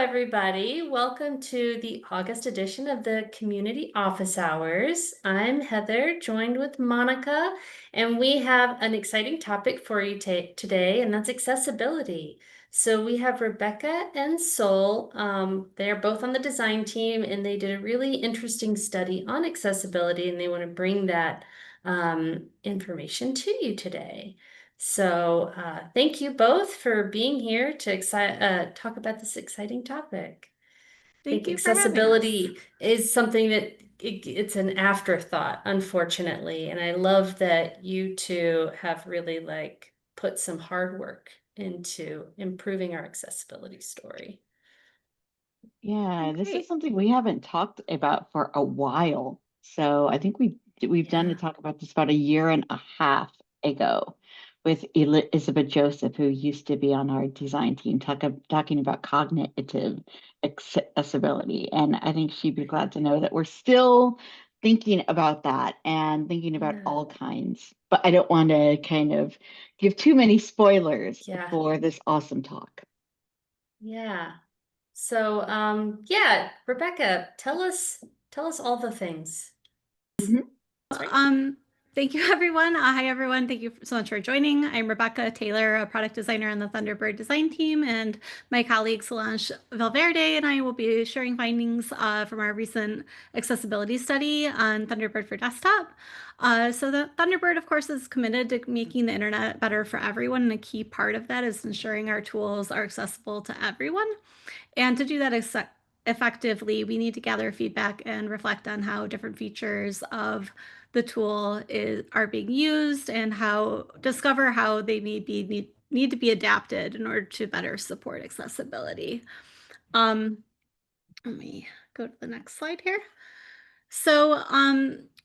everybody. Welcome to the August edition of the Community Office Hours. I'm Heather, joined with Monica, and we have an exciting topic for you today, and that's accessibility. So we have Rebecca and Sol. They are both on the design team, and they did a really interesting study on accessibility, and they want to bring that information to you today. So thank you both for being here to talk about this exciting topic. I Thank think you for having us. accessibility is something that it's an afterthought, unfortunately. And I love that you two have really put some hard work into improving our accessibility story. Yeah, this is Great. something we haven't talked about for a while. So I think we've done to Yeah. talk about this about a year and a half ago with Elizabeth Joseph, who used to be on our design team, talking about cognitive accessibility. And I think she'd be glad to know that we're still thinking about that and thinking about Yeah. all kinds. But I don't want to kind of give too many spoilers Yeah. for this awesome talk. Yeah. So yeah, Rebecca, tell us all the things. Mhm. That's right. Thank you, everyone. Hi, everyone. Thank you so much for joining. I'm Rebecca Taylor, a product designer on the Thunderbird design team, and my colleague Solange Valverde and I will be sharing findings from our recent accessibility study on Thunderbird for desktop. So the Thunderbird, of course, is committed to making the internet better for everyone, and a key part of that is ensuring our tools are accessible to everyone. And to do that effectively, we need to gather feedback and reflect on how different features of the tool are being used and discover how they need to be adapted in order to better support accessibility. Um, Let me go to the next slide here. So,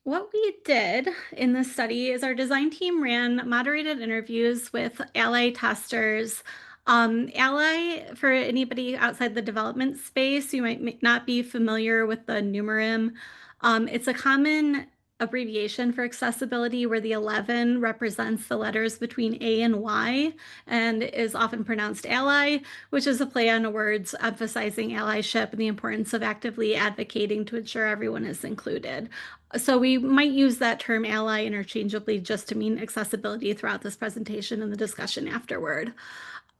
what we did in this study is our design team ran moderated interviews with Ally testers. Ally, for anybody outside the development space, you might not be familiar with the numerim. It's a common abbreviation for accessibility where the 11 represents the letters between A and Y and is often pronounced ally, which is a play on words emphasizing allyship and the importance of actively advocating to ensure everyone is included. So we might use that term ally interchangeably just to mean accessibility throughout this presentation and the discussion afterward.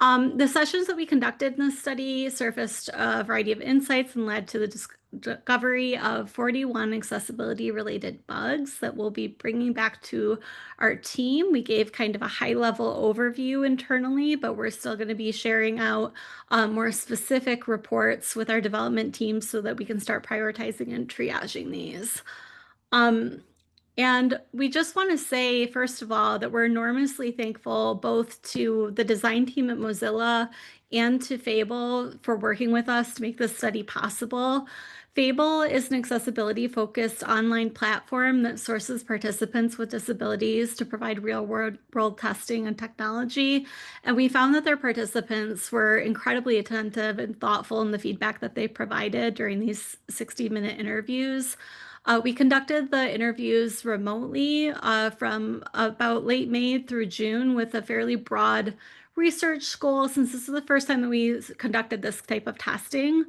The sessions that we conducted in this study surfaced a variety of insights and led to the discovery of 41 accessibility related bugs that we'll be bringing back to our team. We gave kind of a high level overview internally, but we're still going to be sharing out more specific reports with our development team so that we can start prioritizing and triaging these. Um, and we just want to say, first of all, that we're enormously thankful both to the design team at Mozilla and to Fable for working with us to make this study possible. Fable is an accessibility-focused online platform that sources participants with disabilities to provide real-world testing and technology. And we found that their participants were incredibly attentive and thoughtful in the feedback that they provided during these 60-minute interviews. We conducted the interviews remotely from about late May through June with a fairly broad research goal since this is the first time that we conducted this type of testing.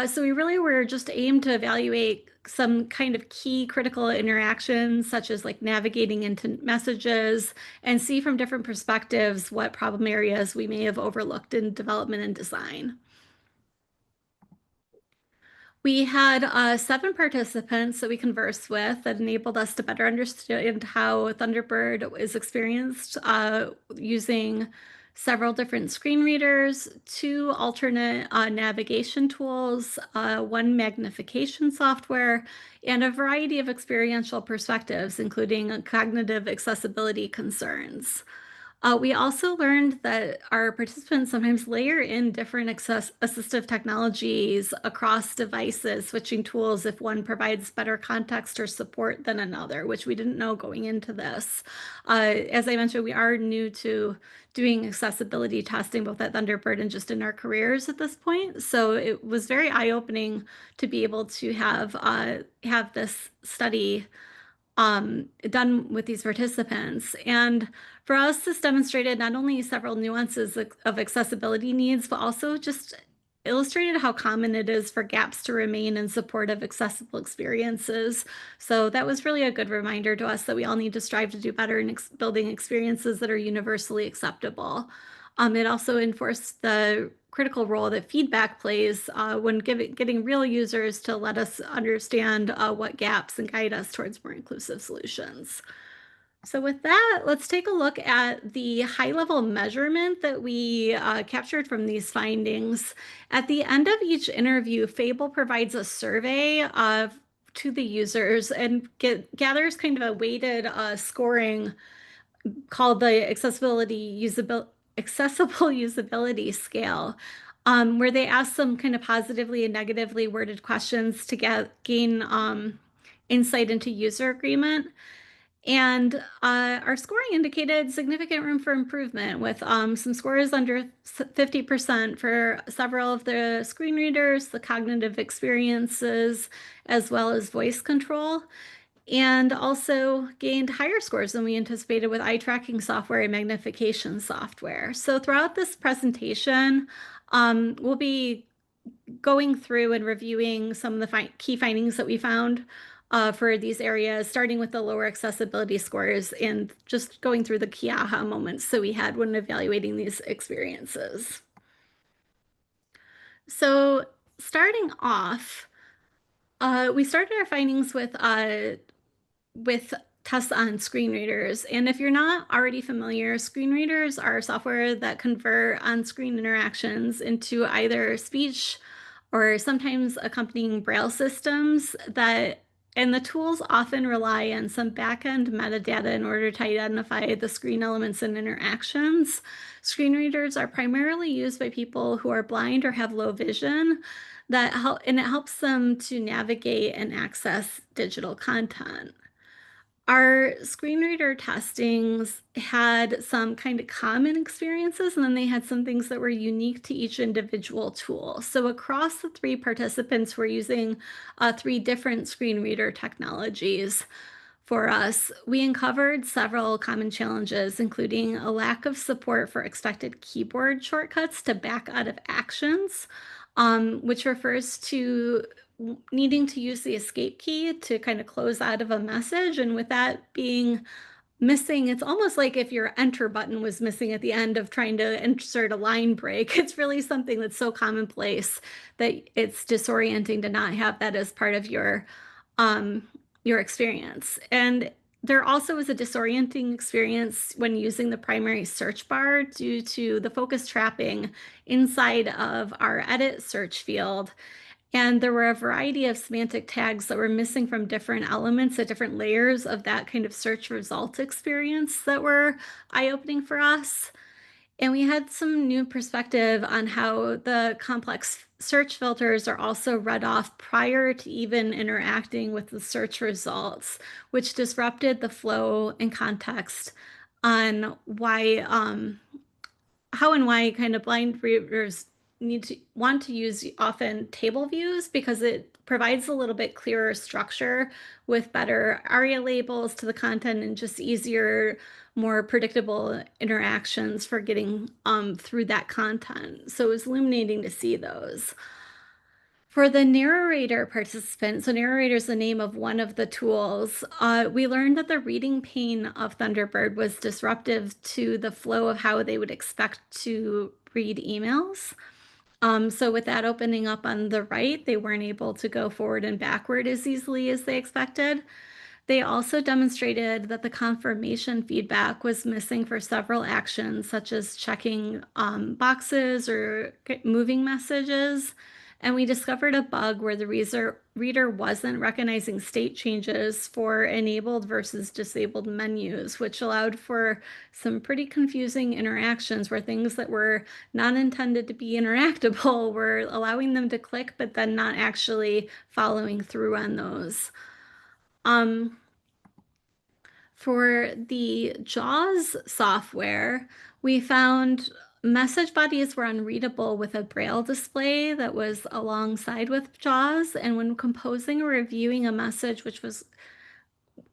So we really were just aimed to evaluate some kind of key critical interactions, such as like navigating into messages and see from different perspectives what problem areas we may have overlooked in development and design. We had 7 participants that we conversed with that enabled us to better understand how Thunderbird is experienced using several different screen readers, 2 alternate navigation tools, 1 magnification software, and a variety of experiential perspectives, including cognitive accessibility concerns. We also learned that our participants sometimes layer in different assistive technologies across devices, switching tools if one provides better context or support than another, which we didn't know going into this. As I mentioned, we are new to doing accessibility testing, both at Thunderbird and just in our careers at this point. So it was very eye-opening to be able to have this study done with these participants. And for us, this demonstrated not only several nuances of accessibility needs, but also just illustrated how common it is for gaps to remain in support of accessible experiences. So that was really a good reminder to us that we all need to strive to do better in building experiences that are universally acceptable. It also enforced the critical role that feedback plays when getting real users to let us understand what gaps and guide us towards more inclusive solutions. So with that, let's take a look at the high-level measurement that we captured from these findings. At the end of each interview, Fable provides a survey to the users and gathers kind of a weighted scoring called the accessible usability scale, where they ask some kind of positively and negatively worded questions to gain insight into user agreement. And our scoring indicated significant room for improvement with some scores under 50% for several of the screen readers, the cognitive experiences, as well as voice control, and also gained higher scores than we anticipated with eye tracking software and magnification software. So throughout this presentation, we'll be going through and reviewing some of the key findings that we found for these areas, starting with the lower accessibility scores and just going through the key aha moments that we had when evaluating these experiences. So starting off, we started our findings with tests on screen readers. And if you're not already familiar, screen readers are software that convert on-screen interactions into either speech or sometimes accompanying Braille systems and the tools often rely on some back-end metadata in order to identify the screen elements and interactions. Screen readers are primarily used by people who are blind or have low vision, and it helps them to navigate and access digital content. Our screen reader testings had some kind of common experiences, and then they had some things that were unique to each individual tool. So across the 3 participants, we're using 3 different screen reader technologies. For us, we uncovered several common challenges, including a lack of support for expected keyboard shortcuts to back out of actions, which refers to needing to use the escape key to kind of close out of a message. And with that being missing, it's almost like if your enter button was missing at the end of trying to insert a line break. It's really something that's so commonplace that it's disorienting to not have that as part of your experience. And there also is a disorienting experience when using the primary search bar due to the focus trapping inside of our edit search field. And there were a variety of semantic tags that were missing from different elements at different layers of that kind of search result experience that were eye-opening for us. And we had some new perspective on how the complex search filters are also read off prior to even interacting with the search results, which disrupted the flow and context on how and why kind of blind readers want to use often table views because it provides a little bit clearer structure with better ARIA labels to the content and just easier, more predictable interactions for getting through that content. So it was illuminating to see those. For the narrator participant, so narrator is the name of one of the tools, we learned that the reading pane of Thunderbird was disruptive to the flow of how they would expect to read emails. So with that opening up on the right, they weren't able to go forward and backward as easily as they expected. They also demonstrated that the confirmation feedback was missing for several actions, such as checking boxes or moving messages. And we discovered a bug where the reader wasn't recognizing state changes for enabled versus disabled menus, which allowed for some pretty confusing interactions where things that were not intended to be interactable were allowing them to click, but then not actually following through on those. For the JAWS software, we found message bodies were unreadable with a Braille display that was alongside with JAWS. And when composing or reviewing a message which was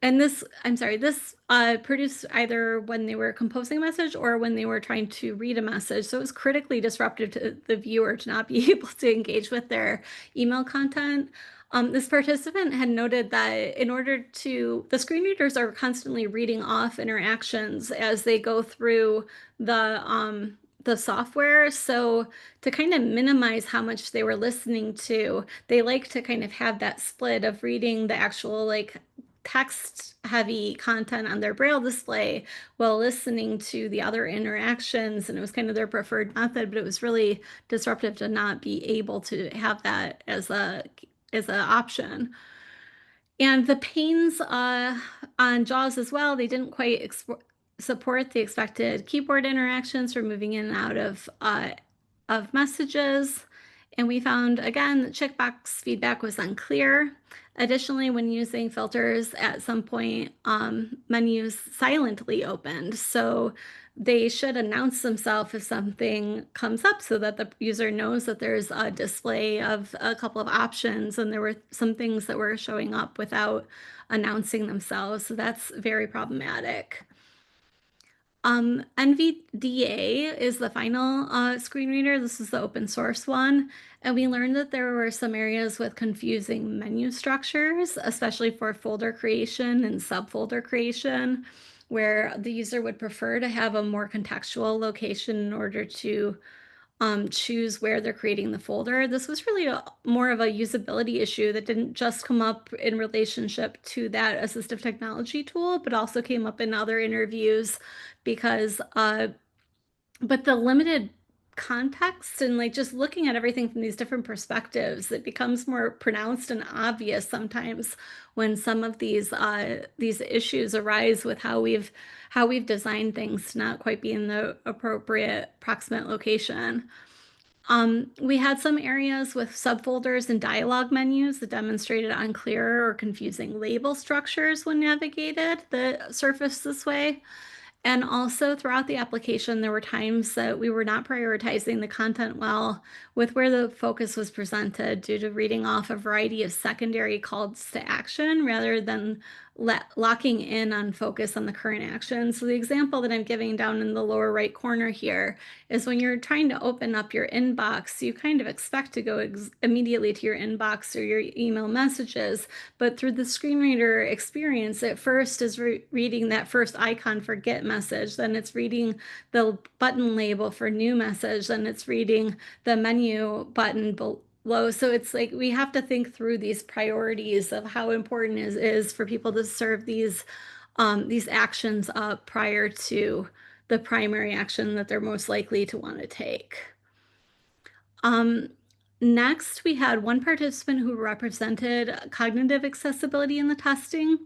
and this, I'm sorry, this produced either when they were composing a message or when they were trying to read a message. So it was critically disruptive to the viewer to not be able to engage with their email content. This participant had noted that in order to, the screen readers are constantly reading off interactions as they go through the software. So to kind of minimize how much they were listening to, they like to kind of have that split of reading the actual like text heavy content on their braille display while listening to the other interactions. And it was kind of their preferred method, but it was really disruptive to not be able to have that as an option. And the panes on JAWS as well, they didn't quite support the expected keyboard interactions for moving in and out of messages. And we found, again, that checkbox feedback was unclear. Additionally, when using filters, at some point, menus silently opened. So they should announce themselves if something comes up so that the user knows that there's a display of a couple of options, and there were some things that were showing up without announcing themselves. So that's very problematic. NVDA is the final screen reader. This is the open source one. And we learned that there were some areas with confusing menu structures, especially for folder creation and subfolder creation, where the user would prefer to have a more contextual location in order to choose where they're creating the folder. This was really more of a usability issue that didn't just come up in relationship to that assistive technology tool, but also came up in other interviews because, but the limited context and like just looking at everything from these different perspectives, it becomes more pronounced and obvious sometimes when some of these issues arise with how we've designed things to not quite be in the appropriate proximate location. We had some areas with subfolders and dialog menus that demonstrated unclear or confusing label structures when navigated that surfaced this way. And also throughout the application, there were times that we were not prioritizing the content well with where the focus was presented due to reading off a variety of secondary calls to action rather than locking in on focus on the current action. So the example that I'm giving down in the lower right corner here is when you're trying to open up your inbox, you kind of expect to go immediately to your inbox or your email messages, but through the screen reader experience, it first is reading that first icon for get message, then it's reading the button label for new message, then it's reading the menu button below. So it's like we have to think through these priorities of how important it is for people to serve these actions up prior to the primary action that they're most likely to want to take. Next, we had one participant who represented cognitive accessibility in the testing.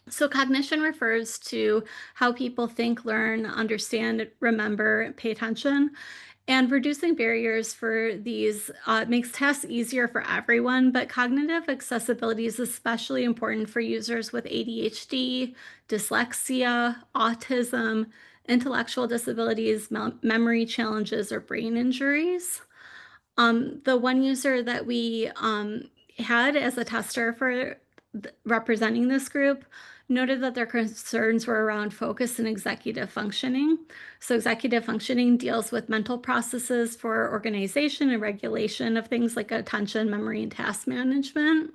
So cognition refers to how people think, learn, understand, remember, pay attention. And reducing barriers for these makes tests easier for everyone, but cognitive accessibility is especially important for users with ADHD, dyslexia, autism, intellectual disabilities, memory challenges, or brain injuries. The one user that we had as a tester for representing this group noted that their concerns were around focus and executive functioning. So executive functioning deals with mental processes for organization and regulation of things like attention, memory, and task management.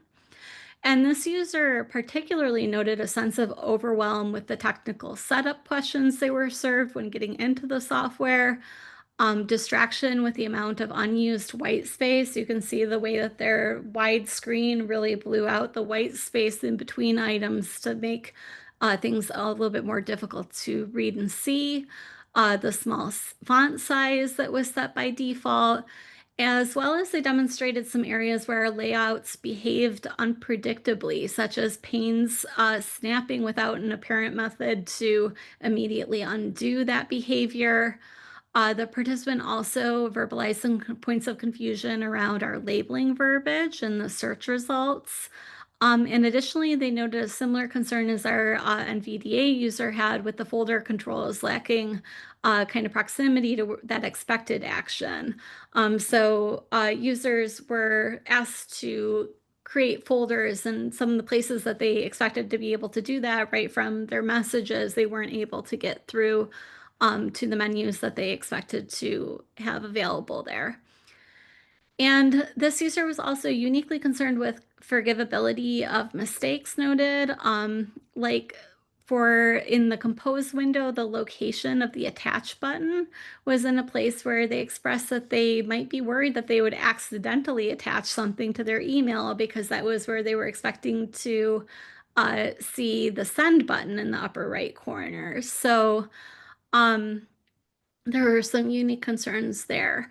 And this user particularly noted a sense of overwhelm with the technical setup questions they were served when getting into the software, distraction with the amount of unused white space. You can see the way that their wide screen really blew out the white space in between items to make things a little bit more difficult to read and see. The small font size that was set by default, as well as they demonstrated some areas where our layouts behaved unpredictably, such as panes snapping without an apparent method to immediately undo that behavior. The participant also verbalized some points of confusion around our labeling verbiage and the search results. And additionally, they noted a similar concern as our NVDA user had with the folder controls lacking kind of proximity to that expected action. So users were asked to create folders, and some of the places that they expected to be able to do that right from their messages, they weren't able to get through to the menus that they expected to have available there. And this user was also uniquely concerned with forgivability of mistakes noted, like for in the compose window, the location of the attach button was in a place where they expressed that they might be worried that they would accidentally attach something to their email because that was where they were expecting to see the send button in the upper right corner. So um, there are some unique concerns there.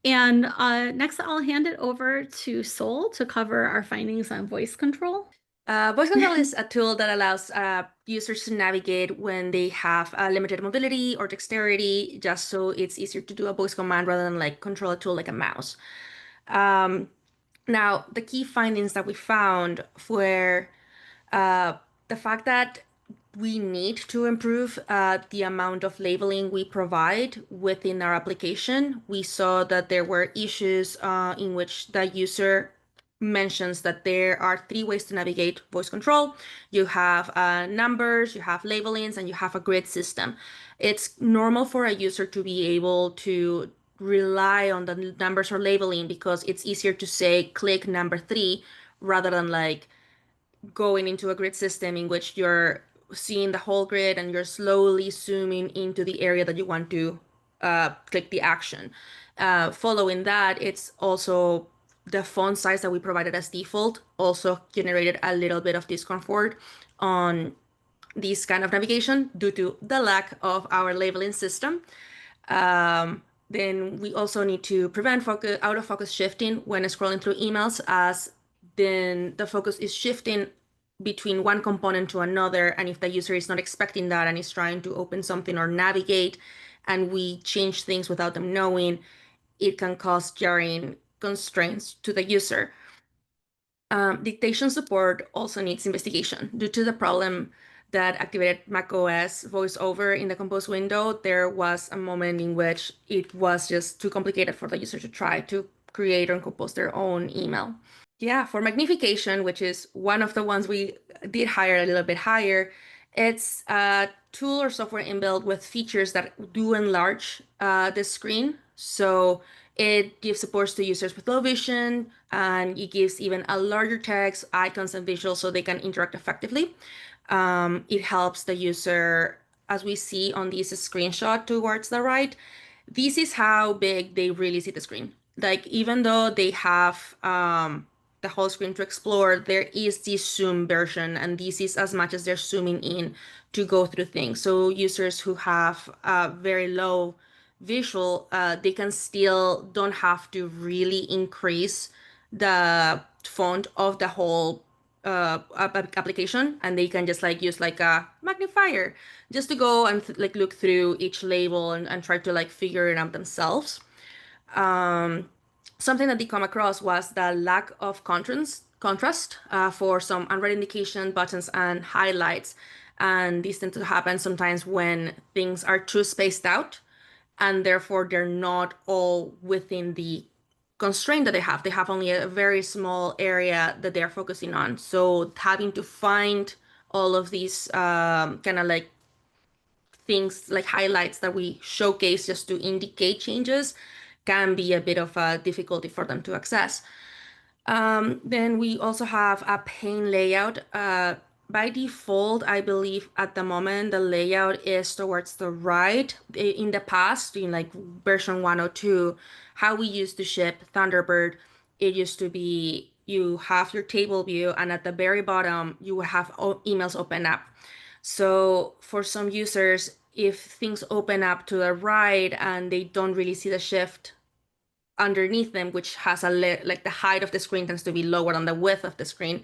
And next, I'll hand it over to Sol to cover our findings on voice control. Voice control is a tool that allows users to navigate when they have limited mobility or dexterity, just so it's easier to do a voice command rather than like control a tool like a mouse. Now, the key findings that we found were the fact that we need to improve the amount of labeling we provide within our application. We saw that there were issues in which the user mentions that there are 3 ways to navigate voice control. You have numbers, you have labelings, and you have a grid system. It's normal for a user to be able to rely on the numbers or labeling because it's easier to say click number 3 rather than like going into a grid system in which you're seeing the whole grid and you're slowly zooming into the area that you want to click the action. Following that, it's also the font size that we provided as default also generated a little bit of discomfort on this kind of navigation due to the lack of our labeling system. Then we also need to prevent out of focus shifting when scrolling through emails, as then the focus is shifting between one component to another. And if the user is not expecting that and is trying to open something or navigate, and we change things without them knowing, it can cause jarring constraints to the user. Dictation support also needs investigation due to the problem that activated macOS voiceover in the compose window. There was a moment in which it was just too complicated for the user to try to create or compose their own email. Yeah, for Magnification, which is one of the ones we did hire a little bit higher, it's a tool or software inbuilt with features that do enlarge the screen. So it gives support to users with low vision, and it gives even a larger text, icons, and visuals so they can interact effectively. It helps the user, as we see on this screenshot towards the right. This is how big they really see the screen. Like, even though they have the whole screen to explore, there is this zoom version, and this is as much as they're zooming in to go through things. So users who have very low visual, they can still don't have to really increase the font of the whole application, and they can just like use like a magnifier just to go and like look through each label and try to like figure it out themselves. Something that they come across was the lack of contrast for some unread indication buttons and highlights. And these tend to happen sometimes when things are too spaced out, and therefore they're not all within the constraint that they have. They have only a very small area that they're focusing on. So having to find all of these kind of like things like highlights that we showcase just to indicate changes can be a bit of a difficulty for them to access. Then we also have a pane layout. By default, I believe at the moment, the layout is towards the right. In the past, in like version 102, how we used to ship Thunderbird, it used to be you have your table view, and at the very bottom, you will have emails open up. So for some users, if things open up to the right and they don't really see the shift underneath them, which has like the height of the screen tends to be lower than the width of the screen,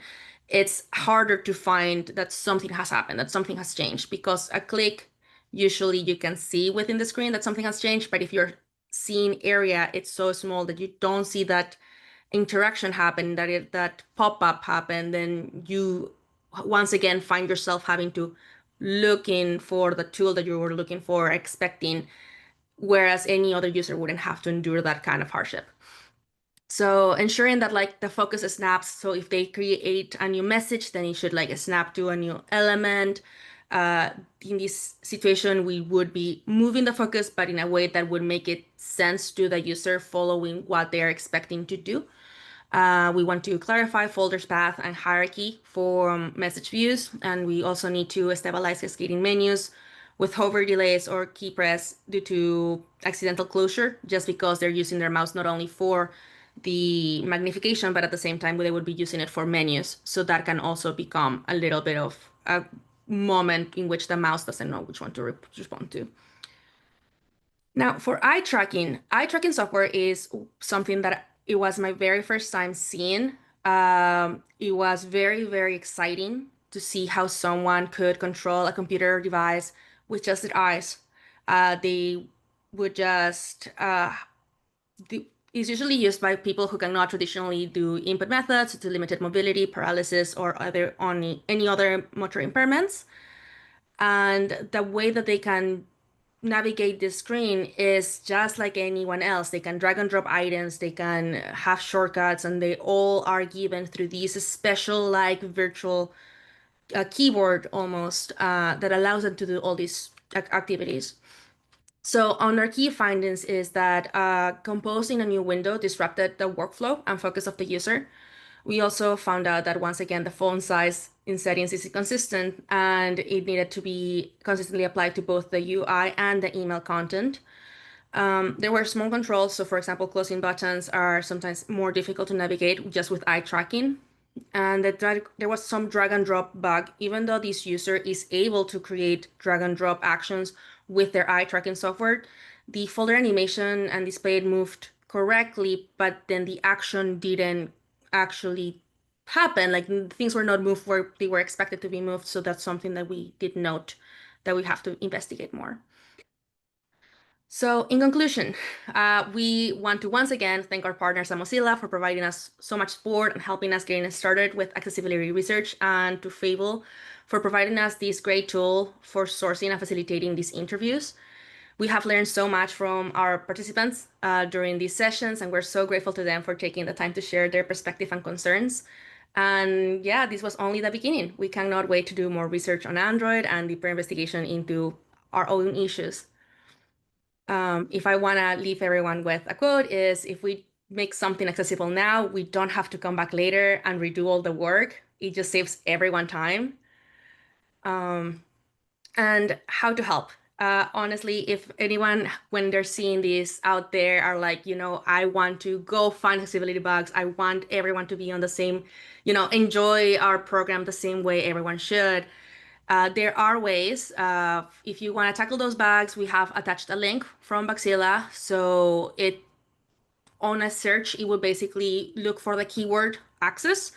it's harder to find that something has happened, that something has changed, because a click, usually you can see within the screen that something has changed. But if you're seeing area, it's so small that you don't see that interaction happen, that pop-up happen, then you once again find yourself having to looking for the tool that you were looking for, expecting, whereas any other user wouldn't have to endure that kind of hardship. So ensuring that like the focus snaps. So if they create a new message, then it should like snap to a new element. In this situation, we would be moving the focus, but in a way that would make it sense to the user following what they are expecting to do. We want to clarify folders path and hierarchy for message views, and we also need to stabilize cascading menus with hover delays or key press due to accidental closure, just because they're using their mouse not only for the magnification, but at the same time they would be using it for menus. So that can also become a little bit of a moment in which the mouse doesn't know which one to respond to. Now, for eye tracking software is something that it was my very first time seeing. It was very, very exciting to see how someone could control a computer device with just their eyes. They would just, it's usually used by people who cannot traditionally do input methods due to limited mobility, paralysis, or any other motor impairments. And the way that they can navigate the screen is just like anyone else. They can drag and drop items, they can have shortcuts, and they all are given through these special like virtual keyboard almost that allows them to do all these activities. So on our key findings is that composing a new window disrupted the workflow and focus of the user. We also found out that once again, the font size in settings is inconsistent and it needed to be consistently applied to both the UI and the email content. There were small controls. So for example, closing buttons are sometimes more difficult to navigate just with eye tracking. And there was some drag and drop bug, even though this user is able to create drag and drop actions with their eye tracking software, the folder animation and display moved correctly, but then the action didn't actually happen. Like things were not moved where they were expected to be moved. So that's something that we did note that we have to investigate more. So in conclusion, we want to once again thank our partners at Mozilla for providing us so much support and helping us getting started with accessibility research, and to Fable for providing us this great tool for sourcing and facilitating these interviews. We have learned so much from our participants during these sessions, and we're so grateful to them for taking the time to share their perspective and concerns. And yeah, this was only the beginning. We cannot wait to do more research on Android and deeper investigation into our own issues. If I want to leave everyone with a quote is, if we make something accessible now, we don't have to come back later and redo all the work. It just saves everyone time. And how to help. Honestly, if anyone, when they're seeing this out there, are like, I want to go find accessibility bugs. I want everyone to be on the same, enjoy our program the same way everyone should. There are ways. If you want to tackle those bugs, we have attached a link from Mozilla. So on a search, it will basically look for the keyword access,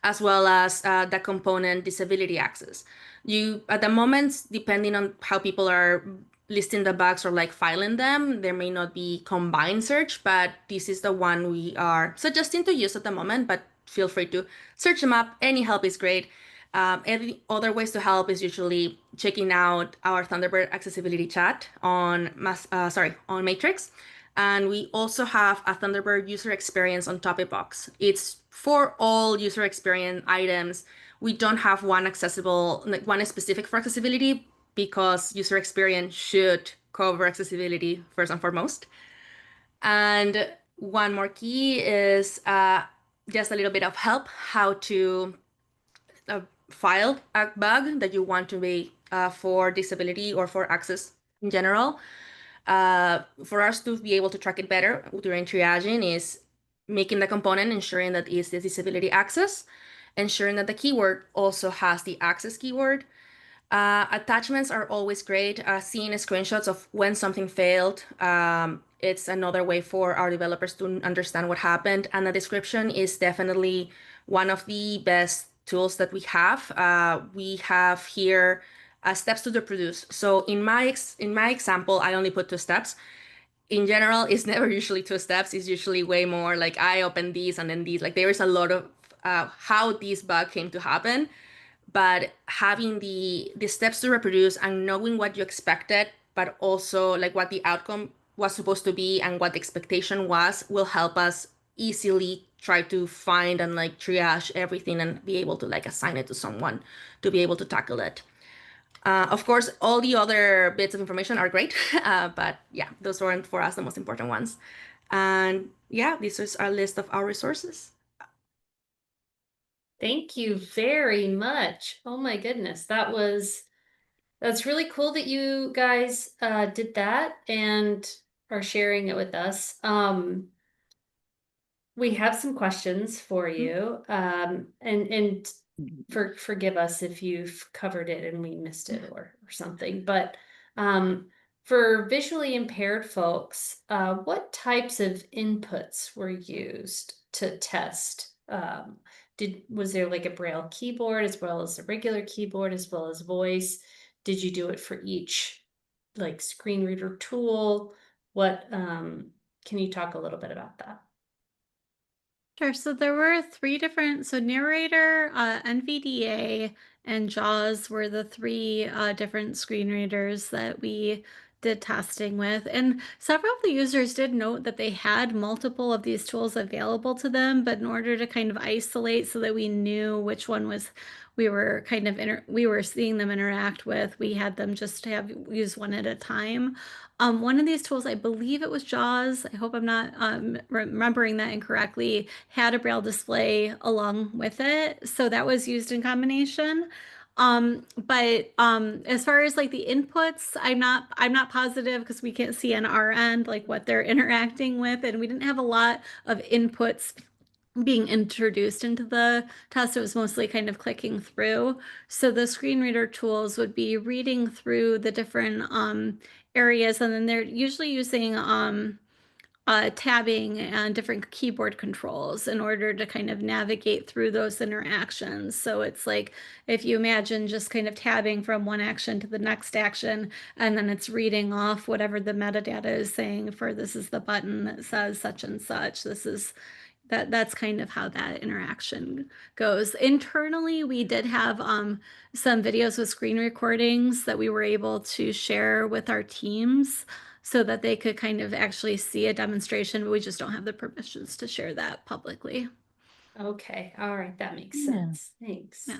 as well as the component disability access. At the moment, depending on how people are listing the bugs or like filing them, there may not be combined search, but this is the one we are suggesting to use at the moment, but feel free to search them up. Any help is great. Any other ways to help is usually checking out our Thunderbird accessibility chat on Matrix. And we also have a Thunderbird user experience on topic box. It's for all user experience items. We don't have one specific for accessibility, because user experience should cover accessibility first and foremost. And one more key is just a little bit of help how to file a bug that you want to be for disability or for access in general. For us to be able to track it better during triaging is making the component, ensuring that it's the disability access, ensuring that the keyword also has the access keyword. Attachments are always great. Seeing screenshots of when something failed, it's another way for our developers to understand what happened. And the description is definitely one of the best tools that we have. We have here steps to reproduce. So in my example, I only put 2 steps. In general, it's never usually 2 steps. It's usually way more like I open these and then these. Like there is a lot of how this bug came to happen. But having the steps to reproduce and knowing what you expected, but also like what the outcome was supposed to be and what the expectation was, will help us easily try to find and like triage everything and be able to like assign it to someone to be able to tackle it. Of course, all the other bits of information are great, but yeah, those weren't for us the most important ones. And yeah, this is our list of our resources. Thank you very much. Oh my goodness, that's really cool that you guys did that and are sharing it with us. We have some questions for you, and forgive us if you've covered it and we missed it or something. But for visually impaired folks, what types of inputs were used to test? Was there like a Braille keyboard as well as a regular keyboard as well as voice? Did you do it for each like screen reader tool? What can you talk a little bit about that? Sure. So there were three different, so narrator, NVDA, and JAWS were the three different screen readers that we did testing with. And several of the users did note that they had multiple of these tools available to them, but in order to kind of isolate so that we knew which one was we were kind of we were seeing them interact with, we had them just have use one at a time. One of these tools, I believe it was JAWS, I hope I'm not remembering that incorrectly, had a Braille display along with it. So that was used in combination. But as far as like the inputs, I'm not positive because we can't see on our end like what they're interacting with, and we didn't have a lot of inputs being introduced into the test. It was mostly kind of clicking through. So the screen reader tools would be reading through the different areas, and then they're usually using tabbing and different keyboard controls in order to kind of navigate through those interactions. So it's like if you imagine just kind of tabbing from one action to the next action, and then it's reading off whatever the metadata is saying for this is the button that says such and such. This is that's kind of how that interaction goes. Internally, we did have some videos with screen recordings that we were able to share with our teams so that they could kind of actually see a demonstration, but we just don't have the permissions to share that publicly. Okay, all right, that makes Yeah. sense. Thanks. Yeah.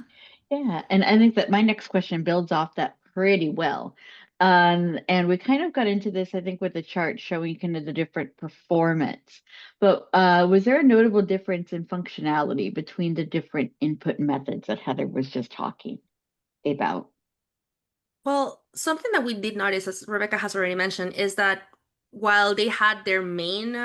Yeah, and I think that my next question builds off that pretty well. And we kind of got into this, I think, with the chart showing kind of the different performance. But was there a notable difference in functionality between the different input methods that Heather was just talking about? Well, something that we did notice, as Rebecca has already mentioned, is that while they had their main,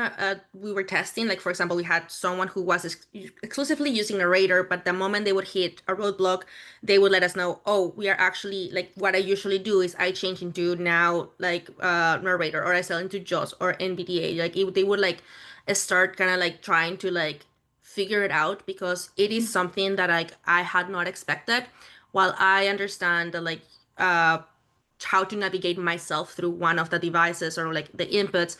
we were testing, like for example, we had someone who was exclusively using narrator, but the moment they would hit a roadblock, they would let us know, oh, we are actually, like what I usually do is I change into now like narrator, or I sell into JAWS or NVDA. Like they would like start kind of like trying to like figure it out, because it is something that like I had not expected. While I understand that like uh, how to navigate myself through one of the devices or like the inputs,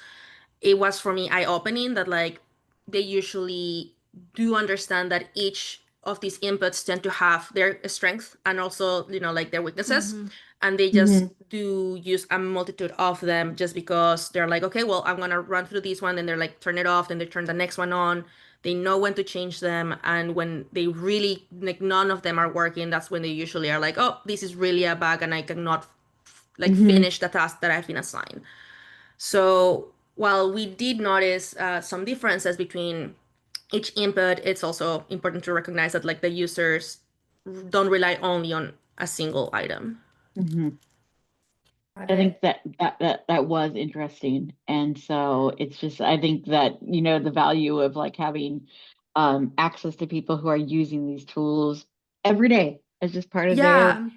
it was for me eye-opening that like they usually do understand that each of these inputs tend to have their strengths and also, you know, like their weaknesses. And they just do use a multitude of them just because they're like, okay, well, I'm gonna run through this one, then they're like, turn it off, then they turn the next one on. They know when to change them, and when they really like none of them are working, that's when they usually are like, oh, this is really a bug and I cannot like finish the task that I've been assigned. So while we did notice some differences between each input, it's also important to recognize that like the users don't rely only on a single item. I think that was interesting. And so it's just, I think that, you know, the value of like having access to people who are using these tools every day as just part of their, Yeah. you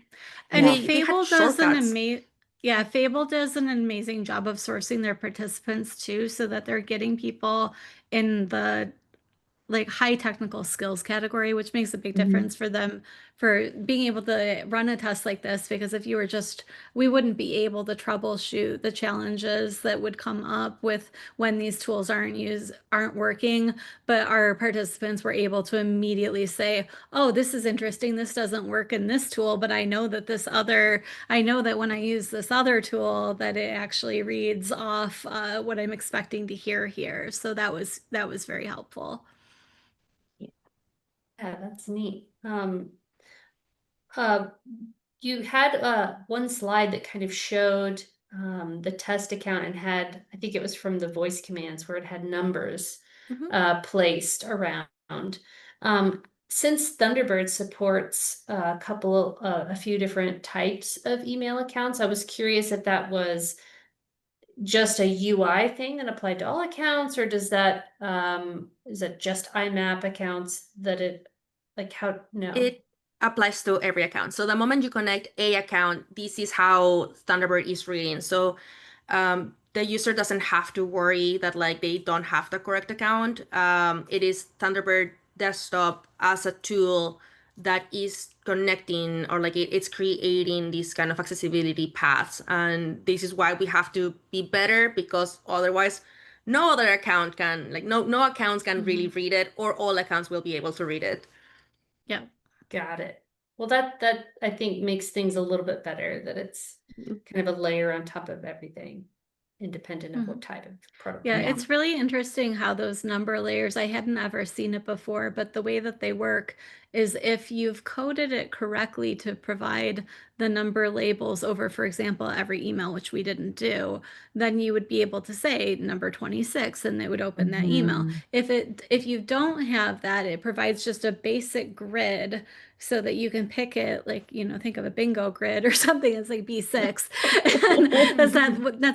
And know, They had Fable does an shortcuts. Fable does an amazing job of sourcing their participants too, so that they're getting people in the like high technical skills category, which makes a big Mhm. difference for them for being able to run a test like this. Because if you were just, we wouldn't be able to troubleshoot the challenges that would come up with when these tools aren't working. But our participants were able to immediately say, oh, this is interesting. This doesn't work in this tool, but I know that I know that when I use this other tool that it actually reads off what I'm expecting to hear here. So that was very helpful. Yeah, that's neat. Uh, you had one slide that kind of showed the test account and had, I think it was from the voice commands where it had numbers placed around. Since Thunderbird supports a few different types of email accounts, I was curious if that was just a UI thing that applied to all accounts, or does that is it just IMAP accounts that it like how no. It applies to every account. So the moment you connect a account, this is how Thunderbird is reading. So the user doesn't have to worry that like they don't have the correct account. It is Thunderbird desktop as a tool that is connecting or like it's creating these kind of accessibility paths. And this is why we have to be better because otherwise no other account can like no accounts can really read it or all accounts will be able to read it. Yeah. Got it. Well, that I think makes things a little bit better, that it's kind of a layer on top of everything, independent of what type of protocol. Yeah, Yeah. it's really interesting how those number layers, I hadn't ever seen it before, but the way that they work is if you've coded it correctly to provide the number labels over, for example, every email, which we didn't do, then you would be able to say number 26 and it would open that email. Mhm. If you don't have that, it provides just a basic grid so that you can pick it like, think of a bingo grid or something. It's like B6. And that's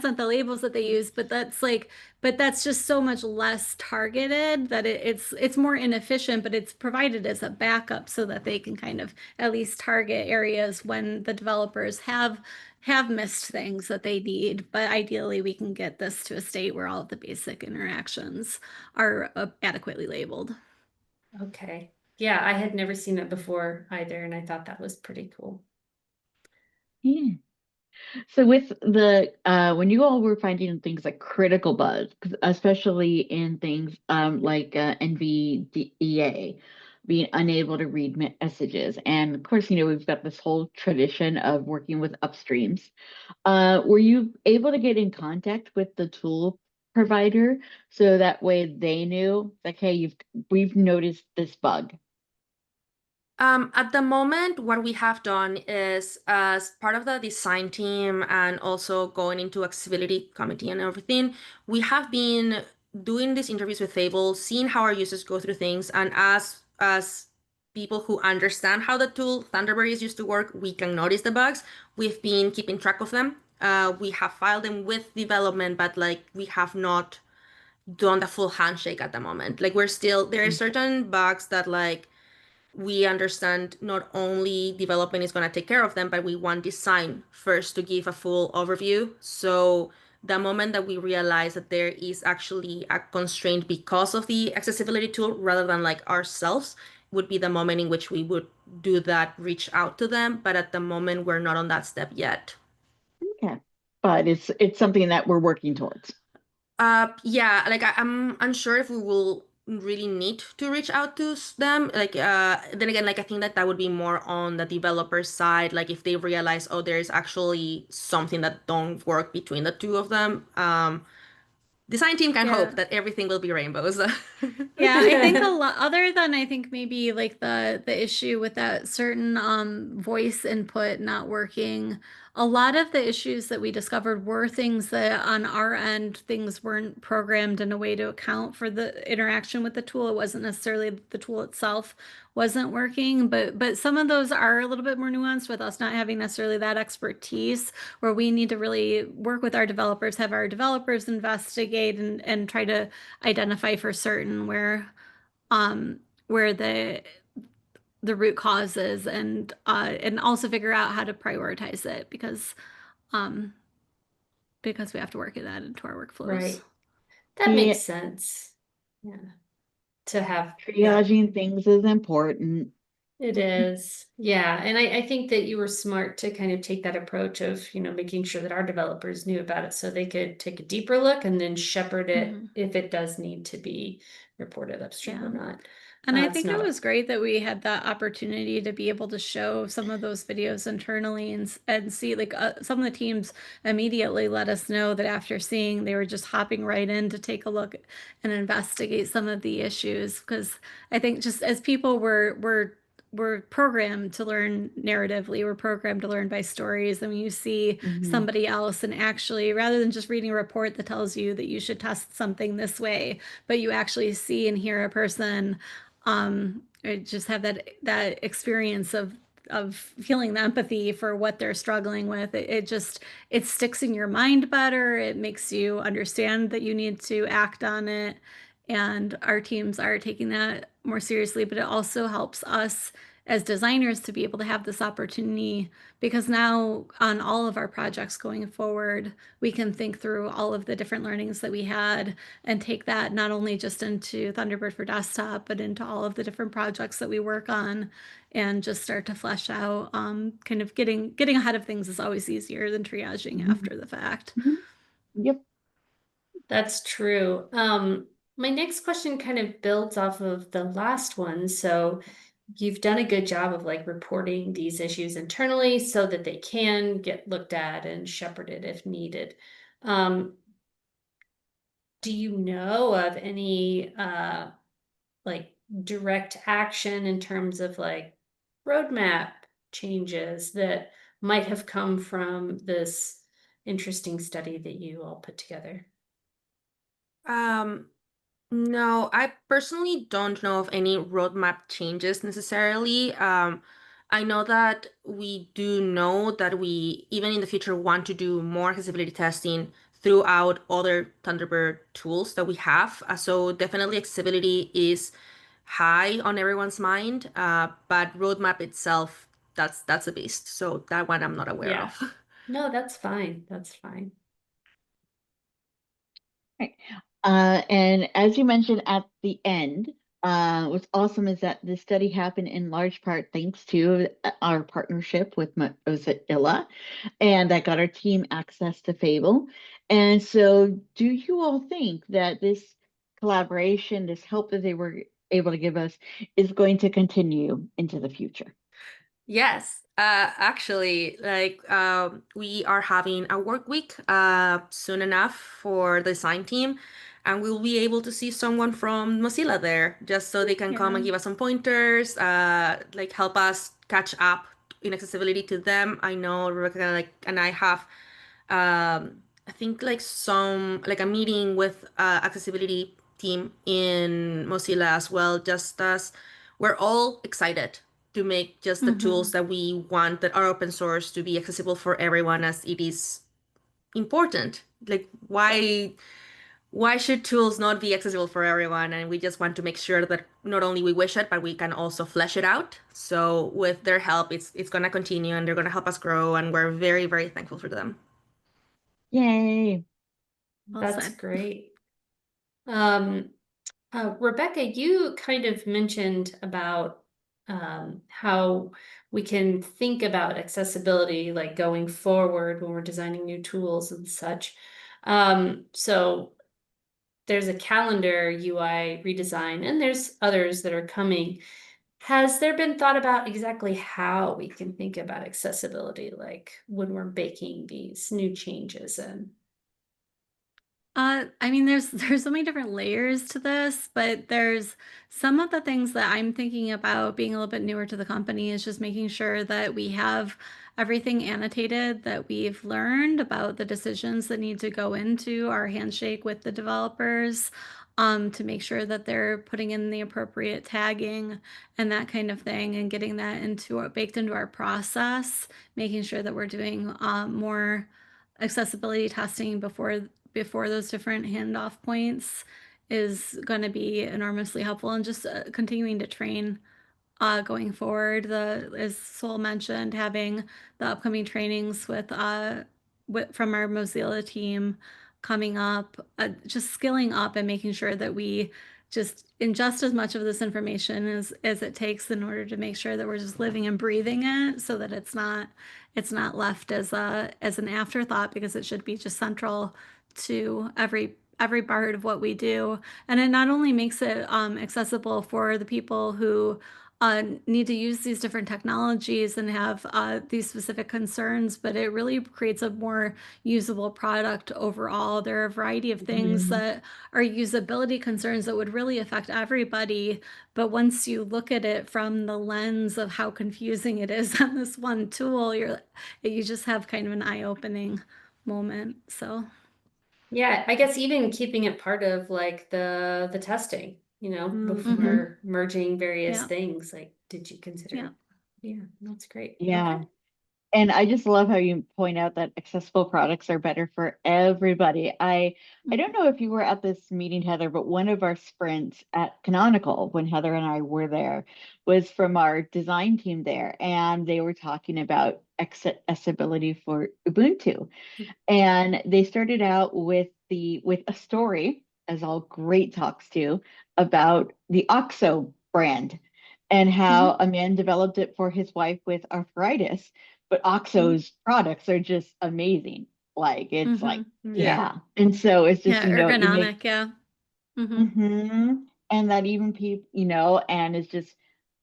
not the labels that they use, but that's just so much less targeted that it's more inefficient, but it's provided as a backup so that they can kind of at least target areas when the developers have missed things that they need. But ideally, we can get this to a state where all of the basic interactions are adequately labeled. Okay. Yeah, I had never seen that before either, and I thought that was pretty cool. Yeah. So with the when you all were finding things like critical bugs, especially in things like NVDA, being unable to read messages, and of course, we've got this whole tradition of working with upstreams. Were you able to get in contact with the tool provider so that way they knew, like, hey, we've noticed this bug? At the moment, what we have done is as part of the design team and also going into accessibility committee and everything, we have been doing these interviews with Fable, seeing how our users go through things, and as people who understand how the tool Thunderbird is used to work, we can notice the bugs. We've been keeping track of them. We have filed them with development, but like we have not done the full handshake at the moment. Like there are certain bugs that like we understand not only development is going to take care of them, but we want design first to give a full overview. So the moment that we realize that there is actually a constraint because of the accessibility tool rather than like ourselves would be the moment in which we would do that, reach out to them. But at the moment, we're not on that step yet. Okay, but it's something that we're working towards. Yeah, like I'm unsure if we will really need to reach out to them. Like, then again, like I think that that would be more on the developer side. Like if they realize, oh, there's actually something that don't work between the two of them. Design team can Yeah. hope that everything will be rainbows. Yeah, I think a lot other than I think maybe like the issue with that certain voice input not working, a lot of the issues that we discovered were things that on our end things weren't programmed in a way to account for the interaction with the tool. It wasn't necessarily the tool itself wasn't working, but some of those are a little bit more nuanced with us not having necessarily that expertise where we need to really work with our developers, have our developers investigate and try to identify for certain where the root cause is and also figure out how to prioritize it um because we have to work that into our workflows. Right. That Yeah. makes sense. Yeah. to have that. Triaging things is important. It is. Yeah. And I think that you were smart to kind of take that approach of, making sure that our developers knew about it so they could take a deeper look and then shepherd it if it does need to be reported upstream or not. And I It's think it not was great that we had that opportunity to be able to show some of those videos internally and see, like, some of the teams immediately let us know that after seeing, they were just hopping right in to take a look and investigate some of the issues. Because I think just as people we're programmed to learn narratively, we're programmed to learn by stories. And when you see somebody else and actually, rather than just reading a report that tells you that you should test something this way, but you actually see and hear a person just have that experience of feeling the empathy for what they're struggling with. It sticks in your mind better. It makes you understand that you need to act on it. And our teams are taking that more seriously, but it also helps us as designers to be able to have this opportunity, because now on all of our projects going forward, we can think through all of the different learnings that we had and take that not only just into Thunderbird for desktop, but into all of the different projects that we work on, and just start to flesh out. Kind of getting ahead of things is always easier than triaging after the fact. Yep. That's true. My next question kind of builds off of the last one. So you've done a good job of like reporting these issues internally so that they can get looked at and shepherded if needed. Do you know of any like direct action in terms of like roadmap changes that might have come from this interesting study that you all put together? No, I personally don't know of any roadmap changes necessarily. I know that we do know that we, even in the future, want to do more accessibility testing throughout other Thunderbird tools that we have. So definitely accessibility is high on everyone's mind, but roadmap itself, that's a beast. So that one I'm not aware Yeah. of. No, that's fine. That's fine. Right. And as you mentioned at the end, what's awesome is that this study happened in large part thanks to our partnership with Mozilla, and that got our team access to Fable. And so, do you all think that this collaboration, this help that they were able to give us, is going to continue into the future? Yes, actually, we are having a work week soon enough for the design team, and we'll be able to see someone from Mozilla there, just so they can come and give us some pointers, like help us catch up in accessibility to them. I know Rebecca and I have I think like a meeting with accessibility team in Mozilla as well, just as we're all excited to make just the tools that we want that are open source to be accessible for everyone, as it is important. Like why should tools not be accessible for everyone? And we just want to make sure that not only we wish it, but we can also flesh it out. So with their help, it's gonna continue and they're gonna help us grow, and we're very, very thankful for them. Yay! Well That's said. great. Rebecca, you kind of mentioned about how we can think about accessibility like going forward when we're designing new tools and such. So there's a calendar UI redesign, and there's others that are coming. Has there been thought about exactly how we can think about accessibility, like when we're baking these new changes in? I mean, there's so many different layers to this, but there's some of the things that I'm thinking about being a little bit newer to the company is just making sure that we have everything annotated that we've learned about the decisions that need to go into our handshake with the developers, to make sure that they're putting in the appropriate tagging and that kind of thing, and getting that baked into our process, making sure that we're doing more accessibility testing before those different handoff points is going to be enormously helpful, and just continuing to train going forward. As Sol mentioned, having the upcoming trainings from our Mozilla team coming up, just skilling up and making sure that we just ingest as much of this information as it takes in order to make sure that we're just living and breathing it, so that it's not left as an afterthought, because it should be just central to every part of what we do. And it not only makes it accessible for the people who need to use these different technologies and have these specific concerns, but it really creates a more usable product overall. There are a variety of things that are usability concerns that would really affect everybody, but once you look at it from the lens of how confusing it is on this one tool, you just have kind of an eye-opening moment. So Yeah, I guess even keeping it part of like the testing, before merging various Yeah. things, like, did you consider? Yeah. Yeah, that's great. Yeah. Okay. And I just love how you point out that accessible products are better for everybody. I don't know if you were at this meeting, Heather, but one of our sprints at Canonical, when Heather and I were there, was from our design team there, and they were talking about accessibility for Ubuntu. And they started out with a story, as all great talks do, about the OXO brand and how a man developed it for his wife with arthritis. But OXO's products are just amazing. Like it's like, yeah. And so it's just, Yeah, you make ergonomic, yeah. and that even people, and it's just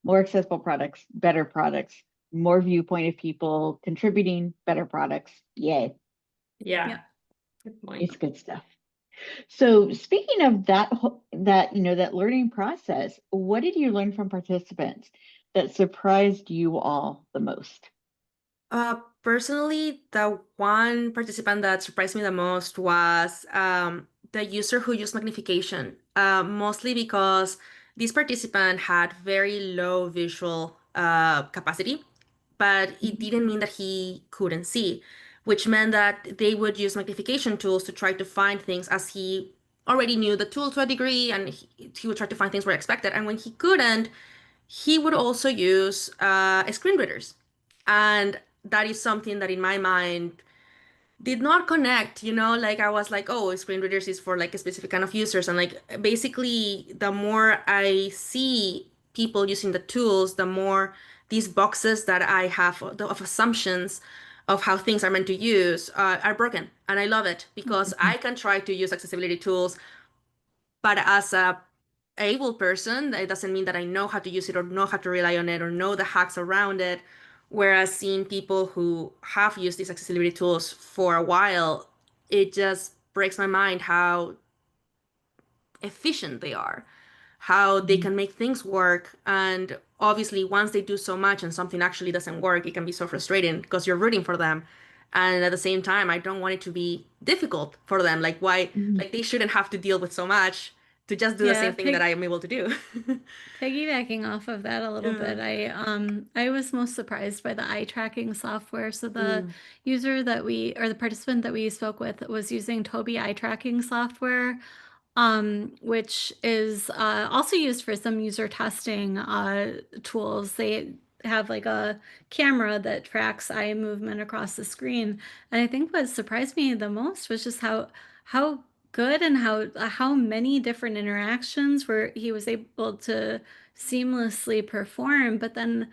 more accessible products, better products, more viewpoint of people contributing, better products. Yay. Yeah. Good point. It's good stuff. So speaking of that learning process, what did you learn from participants that surprised you all the most? Personally, the one participant that surprised me the most was the user who used magnification, mostly because this participant had very low visual capacity, but it didn't mean that he couldn't see, which meant that they would use magnification tools to try to find things, as he already knew the tool to a degree, and he would try to find things where expected. And when he couldn't, he would also use screen readers. And that is something that in my mind did not connect, like I was like, oh, screen readers is for like a specific kind of users. And like basically, the more I see people using the tools, the more these boxes that I have of assumptions of how things are meant to use are broken. And I love it because I can try to use accessibility tools, but as a able person, it doesn't mean that I know how to use it or know how to rely on it or know the hacks around it. Whereas seeing people who have used these accessibility tools for a while, it just breaks my mind how efficient they are, how they can make things work. And obviously, once they do so much and something actually doesn't work, it can be so frustrating because you're rooting for them. And at the same time, I don't want it to be difficult for them. Like, why, like, they shouldn't have to deal with so much to just do the Yeah, same thing that I am able to do. piggybacking off of that a little bit, I was most surprised by the eye tracking software. So the user or the participant that we spoke with was using Tobii eye tracking software, which is also used for some user testing tools. They have like a camera that tracks eye movement across the screen. And I think what surprised me the most was just how good and how many different interactions where he was able to seamlessly perform. But then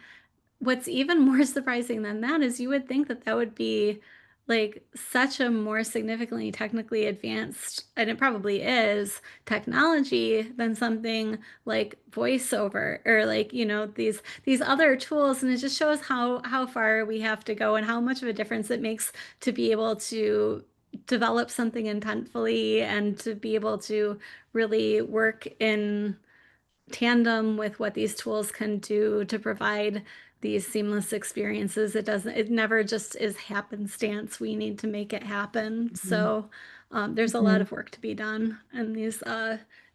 what's even more surprising than that is you would think that that would be like such a more significantly technically advanced, and it probably is, technology than something like voiceover or like, these other tools. And it just shows how far we have to go and how much of a difference it makes to be able to develop something intentfully and to be able to really work in tandem with what these tools can do to provide these seamless experiences. It never just is happenstance. We need to make it happen. So there's a lot of work to be done in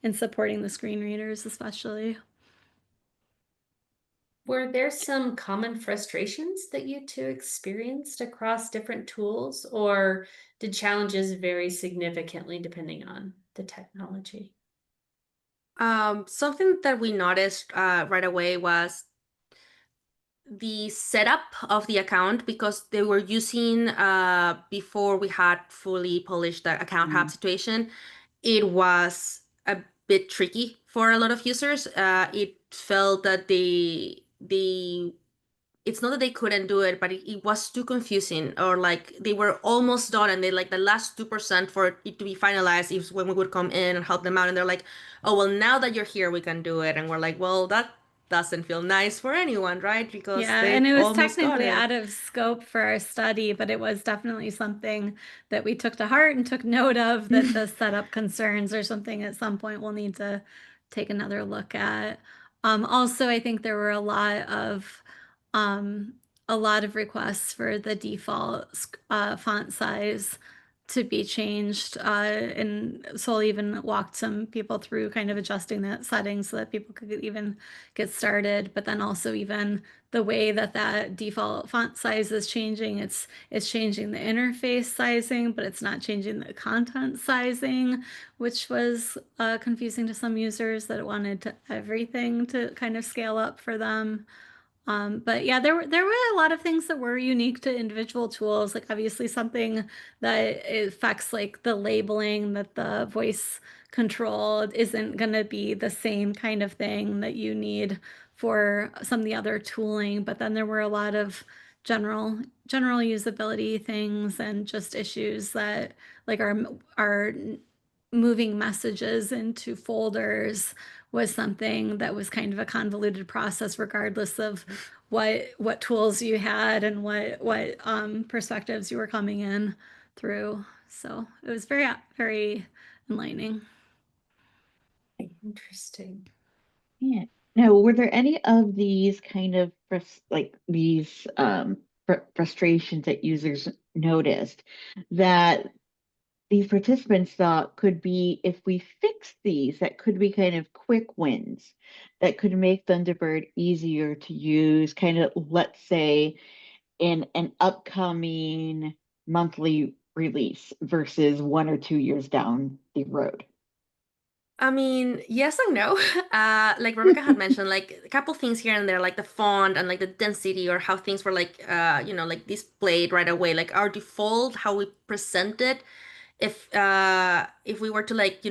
in supporting the screen readers, especially. Were there some common frustrations that you two experienced across different tools, or did challenges vary significantly depending on the technology? Something that we noticed right away was the setup of the account, because they were using before we had fully polished the account hub situation. It was a bit tricky for a lot of users. It felt that they it's not that they couldn't do it, but it was too confusing, or like they were almost done and they like the last 2% for it to be finalized is when we would come in and help them out. And they're like, oh, well, now that you're here, we can do it. And we're like, well, that doesn't feel nice for anyone, right? Because Yeah, they and it was almost got technically it. out of scope for our study, but it was definitely something that we took to heart and took note of, that the setup concerns are something at some point we'll need to take another look at. Also, I think there were um, a lot of requests for the default font size to be changed, and so even walked some people through kind of adjusting that setting so that people could even get started. But then also even the way that that default font size is changing, it's changing the interface sizing, but it's not changing the content sizing, which was confusing to some users that wanted everything to kind of scale up for them. But yeah, there were a lot of things that were unique to individual tools. Like obviously something that affects like the labeling, that the voice control isn't going to be the same kind of thing that you need for some of the other tooling. But then there were a lot of general usability things and just issues that like our moving messages into folders was something that was kind of a convoluted process, regardless of what tools you had and what perspectives you were coming in through. So it was very enlightening. Interesting. Yeah. Now, were there any of these kind of like these frustrations that users noticed that these participants thought could be, if we fix these, that could be kind of quick wins that could make Thunderbird easier to use, kind of, let's say, in an upcoming monthly release versus 1 or 2 years down the road? I mean, yes and no. Like Rebecca had mentioned, like a couple things here and there, like the font and like the density or how things were like, like displayed right away. Like our default, how we present it, if we were to like,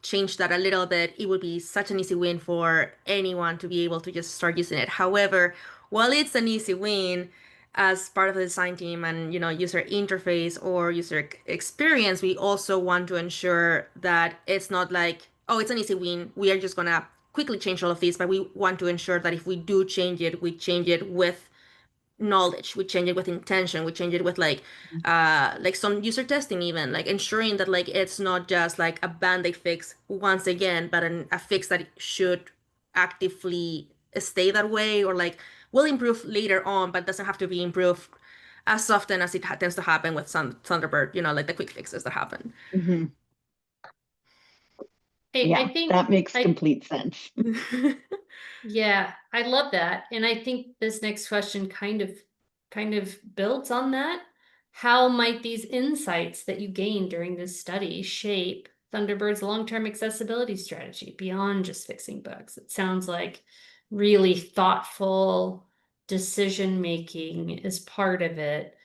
change that a little bit, it would be such an easy win for anyone to be able to just start using it. However, while it's an easy win, as part of the design team and user interface or user experience, we also want to ensure that it's not like, oh, it's an easy win, we are just gonna quickly change all of these, but we want to ensure that if we do change it, we change it with knowledge, we change it with intention, we change it with like some user testing, even like ensuring that like it's not just like a band-aid fix once again, but a fix that should actively stay that way, or like will improve later on, but doesn't have to be improved as often as it tends to happen with some Thunderbird, like the quick fixes that happen. Mhm. I Yeah, think that makes I complete sense. Yeah, I love that. And I think this next question kind of builds on that. How might these insights that you gained during this study shape Thunderbird's long-term accessibility strategy beyond just fixing bugs? It sounds like really thoughtful decision making is part of it.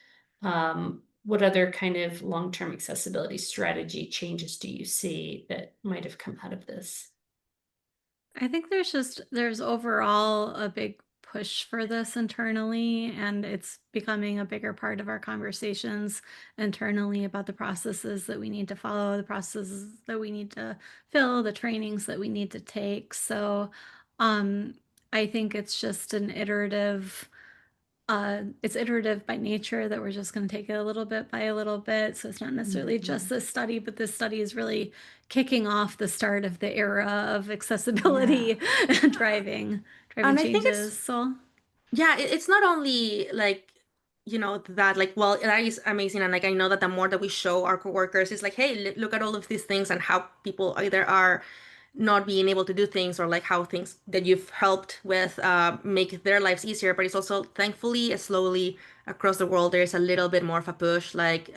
What other kind of long-term accessibility strategy changes do you see that might have come out of this? I think there's overall a big push for this internally, and it's becoming a bigger part of our conversations internally about the processes that we need to follow, the processes that we need to fill, the trainings that we need to take. So um, I think it's just it's iterative by nature, that we're just going to take it a little bit by a little bit. So it's not necessarily just this study, but this study is really kicking off the start of the era of accessibility and driving And I think it's changes. So Yeah, it's not only like, that like, well, that is amazing. And like, I know that the more that we show our coworkers, it's like, hey, look at all of these things and how people either are not being able to do things, or like how things that you've helped with make their lives easier. But it's also, thankfully, slowly across the world, there's a little bit more of a push. Like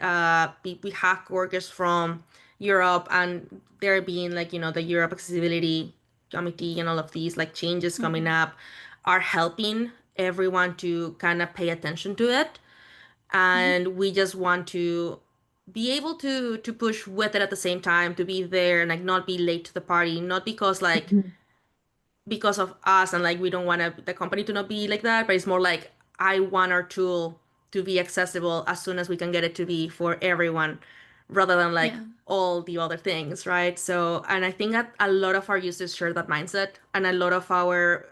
we have coworkers from Europe, and there being like, the Europe Accessibility Committee and all of these like changes coming up are helping everyone to kind of pay attention to it. And we just want to be able to push with it at the same time, to be there and like not be late to the party, not because like Mhm. because of us, and like we don't want the company to not be like that, but it's more like I want our tool to be accessible as soon as we can get it to be for everyone, rather than like Yeah. all the other things, right? So, and I think that a lot of our users share that mindset, and a lot of our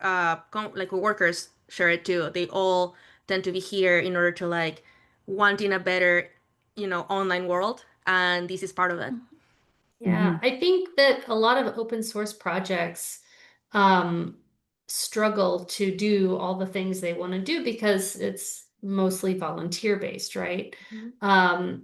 like workers share it too. They all tend to be here in order to like wanting a better, online world, and this is part of it. Yeah, I think that a lot of open source projects um, struggle to do all the things they want to do because it's mostly volunteer based, right? Mhm.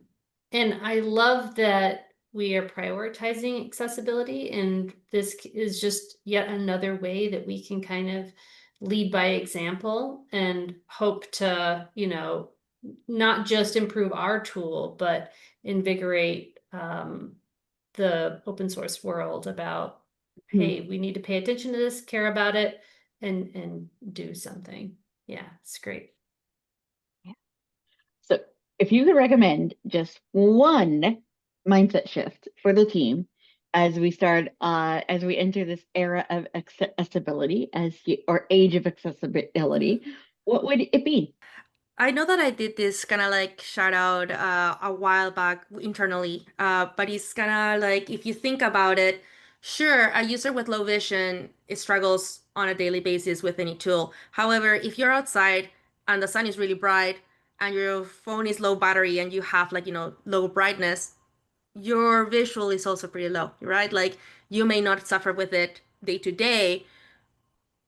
And I love that we are prioritizing accessibility, and this is just yet another way that we can kind of lead by example and hope to, not just improve our tool, but invigorate the open source world about, hey, we need to pay attention to this, care about it, and do something. Yeah, it's great. So if you could recommend just one mindset shift for the team as we enter this era of accessibility, or age of accessibility, what would it be? I know that I did this kind of like shout out a while back internally, but it's kind of like if you think about it, sure, a user with low vision it struggles on a daily basis with any tool. However, if you're outside and the sun is really bright and your phone is low battery and you have like, low brightness, your visual is also pretty low, right? Like you may not suffer with it day to day,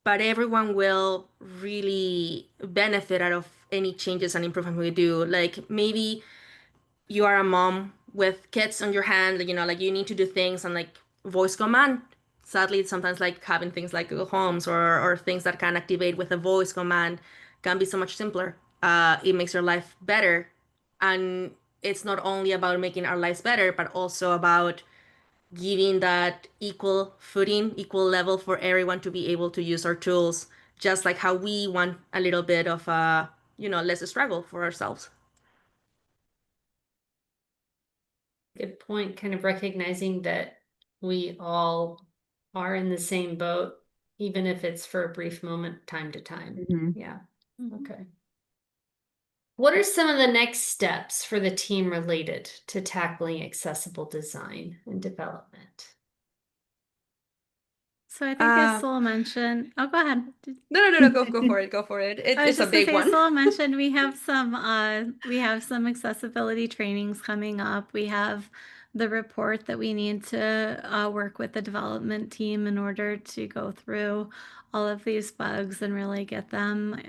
but everyone will really benefit out of any changes and improvement we do. Like maybe you are a mom with kids on your hand, like you need to do things and like voice command. Sadly, sometimes like having things like Google Homes or things that can activate with a voice command can be so much simpler. It makes your life better. And it's not only about making our lives better, but also about giving that equal footing, equal level for everyone to be able to use our tools, just like how we want a little bit of less struggle for ourselves. Good point. Kind of recognizing that we all are in the same boat, even if it's for a brief moment, time to time. Mhm. Yeah. Mhm. Okay. What are some of the next steps for the team related to tackling accessible design and development? So I think Uh, Isla mentioned, oh, go ahead. no, go for it, go for it. I was It's a just gonna big say, one. Isla mentioned we have some accessibility trainings coming up. We have the report that we need to work with the development team in order to go through all of these bugs and really get them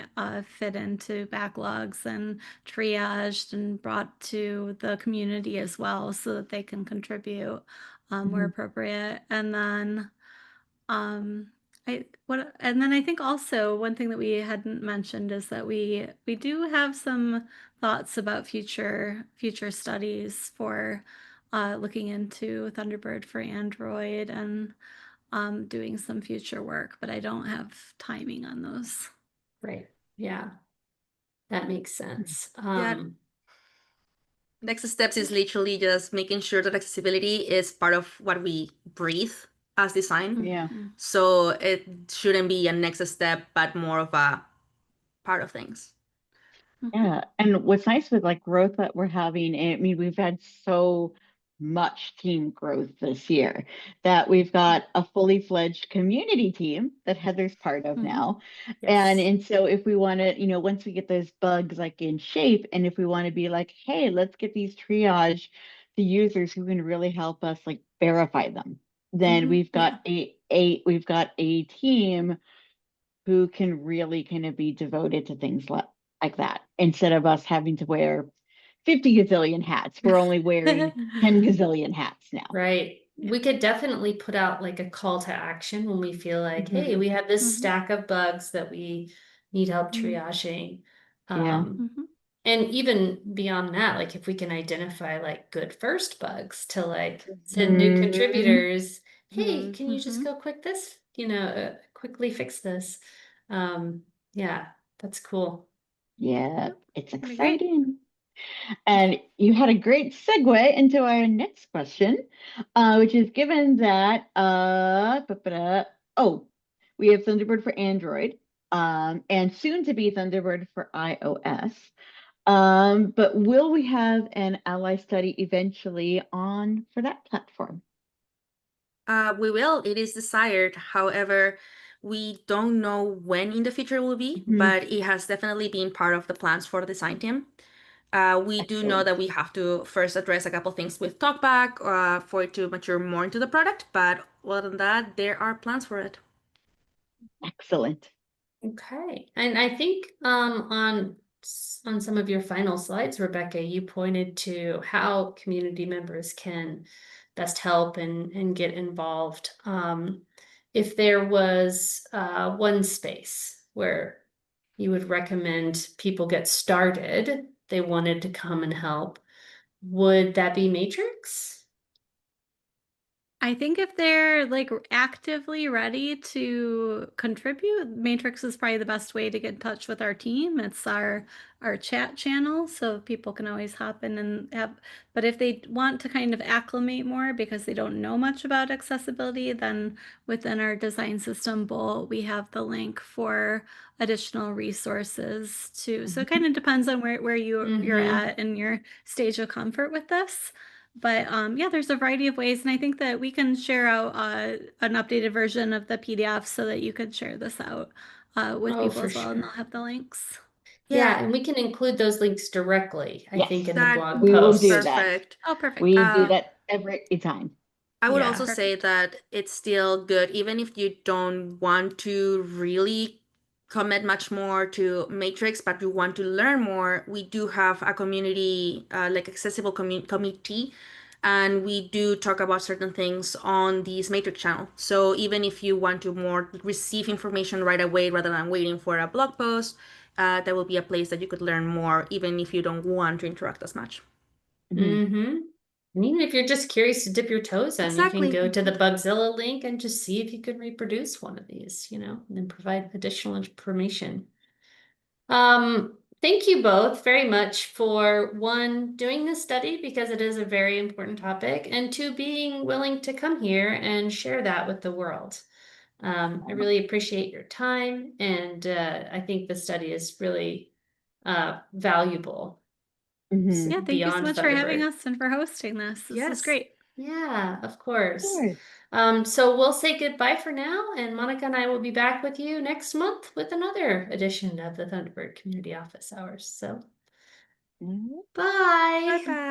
fit into backlogs and triaged and brought to the community as well, so that they can contribute where appropriate. And then um, and then I think also one thing that we hadn't mentioned is that we do have some thoughts about future studies for looking into Thunderbird for Android and doing some future work, but I don't have timing on those. Right. Yeah, that makes sense. Yeah. Next steps is literally just making sure that accessibility is part of what we breathe as design. Yeah. So it shouldn't be a next step, but more of a part of things. Yeah. And what's nice with like growth that we're having, I mean, we've had so much team growth this year that we've got a fully fledged community team that Heather's part of now. And Yes. and so if we want to, once we get those bugs like in shape, and if we want to be like, hey, let's get these triage to users who can really help us like verify them, then we've got a team who can really kind of be devoted to things like that instead of us having to wear 50 gazillion hats. We're only wearing 10 gazillion hats now. Right. Yeah. We could definitely put out like a call to action when we feel like, hey, Mhm. we have this Mhm. stack of bugs that we need help Mhm. triaging. Yeah. Mhm. And even beyond that, like if we can identify like good first bugs to like send new Mhm. contributors, hey, can you just Mhm. go quickly fix this? Yeah, that's cool. Yeah, Yep. it's Pretty great. exciting. And you had a great segue into our next question, which is given that, oh, We have Thunderbird for Android, and soon to be Thunderbird for iOS. But will we have an ally study eventually on for that platform? We will. It is desired. However, we don't know when in the future it will be, Mhm. but it has definitely been part of the plans for the design team. We do know Excellent. that we have to first address a couple things with TalkBack for it to mature more into the product, but other than that, there are plans for it. Excellent. Okay, and I think on some of your final slides, Rebecca, you pointed to how community members can best help and get involved. If there was one space where you would recommend people get started, they wanted to come and help, would that be Matrix? I think if they're like actively ready to contribute, Matrix is probably the best way to get in touch with our team. It's our chat channel, so people can always hop in and have. But if they want to kind of acclimate more because they don't know much about accessibility, then within our design system bowl, we have the link for additional resources too. So it kind of depends on where you're Mhm. at in your stage of comfort with this. But yeah, there's a variety of ways, and I think that we can share out an updated version of the PDF so that you could share this out with Oh, people for as well, and sure. they'll have the links. Yeah, Yeah, and we can include those links directly, I Yes, think, in the that blog we will would be do post. that. perfect. Oh, perfect. We do that every time. I would Yeah. also say Perfect. that it's still good, even if you don't want to really commit much more to Matrix, but you want to learn more. We do have a community, like accessible committee, and we do talk about certain things on this Matrix channel. So even if you want to more receive information right away rather than waiting for a blog post, that will be a place that you could learn more, even if you don't want to interact as much. Mhm. Mm-hmm. And even if you're just curious to dip your toes in, you can Exactly. go to the Bugzilla link and just see if you can reproduce one of these, and then provide additional information. Thank you both very much for one, doing this study because it is a very important topic, and two, being willing to come here and share that with the world. I really appreciate your time, and I think the study is really valuable. Mhm. Yeah, Of thank you so Beyond much for having Thunderbird. us and for hosting this. This is Yes. great. Yeah, of course. course. So we'll say goodbye for now, and Monica and I will be back with you next month with another edition of the Thunderbird Community Office Hours. So, Mhm. bye. Bye bye.